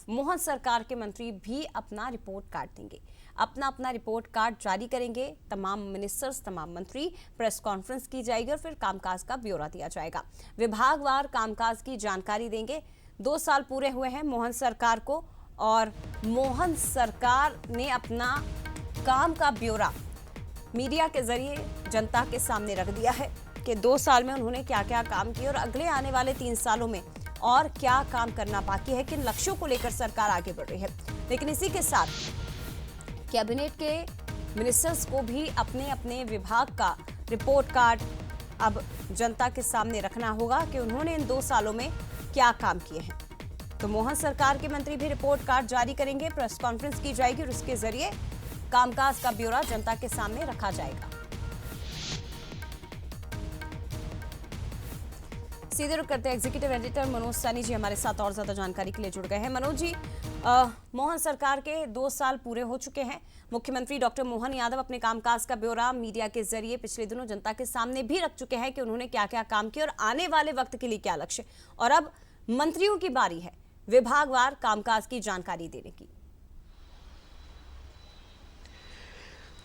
मोहन सरकार के मंत्री भी अपना रिपोर्ट कार्ड देंगे। अपना रिपोर्ट कार्ड जारी करेंगे। तमाम मिनिस्टर्स, तमाम मंत्री, प्रेस कॉन्फ्रेंस की जाएगी और फिर कामकाज का ब्यौरा दिया जाएगा। विभागवार कामकाज की जानकारी देंगे। 2 साल पूरे हुए हैं मोहन सरकार को और मोहन सरकार ने अपना काम का ब्यौरा मीडिया के जरिए जनता के सामने रख दिया है कि 2 साल में उन्होंने क्या क्या काम किए और अगले आने वाले 3 सालों में और क्या काम करना बाकी है, किन लक्ष्यों को लेकर सरकार आगे बढ़ रही है। लेकिन इसी के साथ कैबिनेट के मिनिस्टर्स को भी अपने अपने विभाग का रिपोर्ट कार्ड अब जनता के सामने रखना होगा कि उन्होंने इन 2 सालों में क्या काम किए हैं। तो मोहन सरकार के मंत्री भी रिपोर्ट कार्ड जारी करेंगे, प्रेस कॉन्फ्रेंस की जाएगी और उसके जरिए कामकाज का ब्यौरा जनता के सामने रखा जाएगा। सीधे रुक करते हैं, एग्जीक्यूटिव एडिटर मनोज सैनी जी हमारे साथ और ज्यादा जानकारी के लिए जुड़ गए हैं। मनोज जी, मोहन सरकार के 2 साल पूरे हो चुके हैं। मुख्यमंत्री डॉक्टर मोहन यादव अपने कामकाज का ब्यौरा मीडिया के जरिए पिछले दिनों जनता के सामने भी रख चुके हैं कि उन्होंने क्या क्या काम किया और आने वाले वक्त के लिए क्या लक्ष्य। और अब मंत्रियों की बारी है विभागवार कामकाज की जानकारी देने की।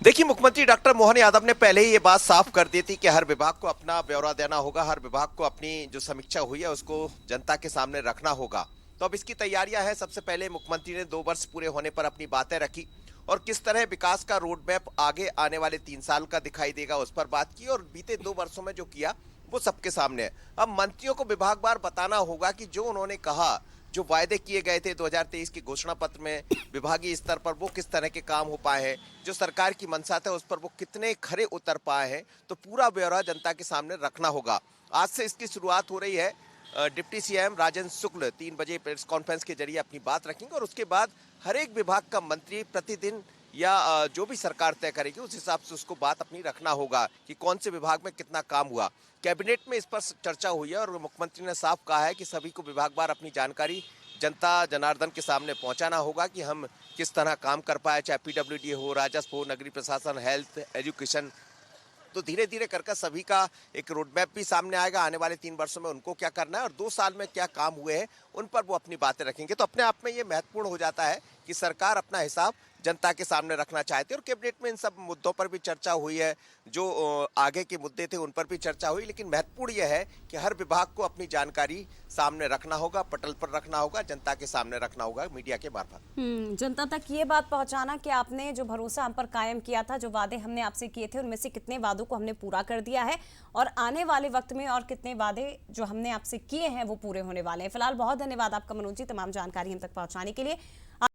देखिए, मुख्यमंत्री डॉक्टर मोहन यादव ने पहले ही ये बात साफ कर दी थी कि हर विभाग को अपना ब्यौरा देना होगा, हर विभाग को अपनी जो समीक्षा हुई है उसको जनता के सामने रखना होगा। तो अब इसकी तैयारियां हैं। सबसे पहले मुख्यमंत्री ने 2 वर्ष पूरे होने पर अपनी बातें रखी और किस तरह विकास का रोड मैप आगे आने वाले 3 साल का दिखाई देगा उस पर बात की और बीते 2 वर्षों में जो किया वो सबके सामने है। अब मंत्रियों को विभागवार बताना होगा कि जो उन्होंने कहा, जो वायदे किए गए थे 2023 के घोषणा पत्र में विभागीय स्तर पर, वो किस तरह के काम हो पाए हैं, जो सरकार की मंशा था उस पर वो कितने खरे उतर पाए हैं। तो पूरा ब्यौरा जनता के सामने रखना होगा। आज से इसकी शुरुआत हो रही है। डिप्टी सीएम राजेंद्र शुक्ल 3 बजे प्रेस कॉन्फ्रेंस के जरिए अपनी बात रखेंगे और उसके बाद हर एक विभाग का मंत्री प्रतिदिन या जो भी सरकार तय करेगी उस हिसाब से उसको बात अपनी रखना होगा कि कौन से विभाग में कितना काम हुआ। कैबिनेट में इस पर चर्चा हुई है और मुख्यमंत्री ने साफ कहा है कि सभी को विभागवार अपनी जानकारी जनता जनार्दन के सामने पहुंचाना होगा कि हम किस तरह काम कर पाए, चाहे पीडब्ल्यूडी हो, राजस्व हो, नगरीय प्रशासन, हेल्थ, एजुकेशन। तो धीरे धीरे कर सभी का एक रोड मैप भी सामने आएगा। आने वाले 3 वर्षों में उनको क्या करना है और 2 साल में क्या काम हुए हैं उन पर वो अपनी बातें रखेंगे। तो अपने आप में ये महत्वपूर्ण हो जाता है कि सरकार अपना हिसाब जनता के सामने रखना चाहती है। और कैबिनेट में इन सब मुद्दों पर भी चर्चा हुई है, जो आगे के मुद्दे थे उन पर भी चर्चा हुई। लेकिन महत्वपूर्ण यह है कि हर विभाग को अपनी जानकारी सामने रखना होगा, पटल पर रखना होगा, जनता के सामने रखना होगा मीडिया के मार्फत। जनता तक ये बात पहुंचाना कि आपने जो भरोसा हम पर कायम किया था, जो वादे हमने आपसे किए थे, उनमें से कितने वादों को हमने पूरा कर दिया है और आने वाले वक्त में और कितने वादे जो हमने आपसे किए हैं वो पूरे होने वाले हैं। फिलहाल बहुत धन्यवाद आपका मनोज जी, तमाम जानकारी हम तक पहुंचाने के लिए।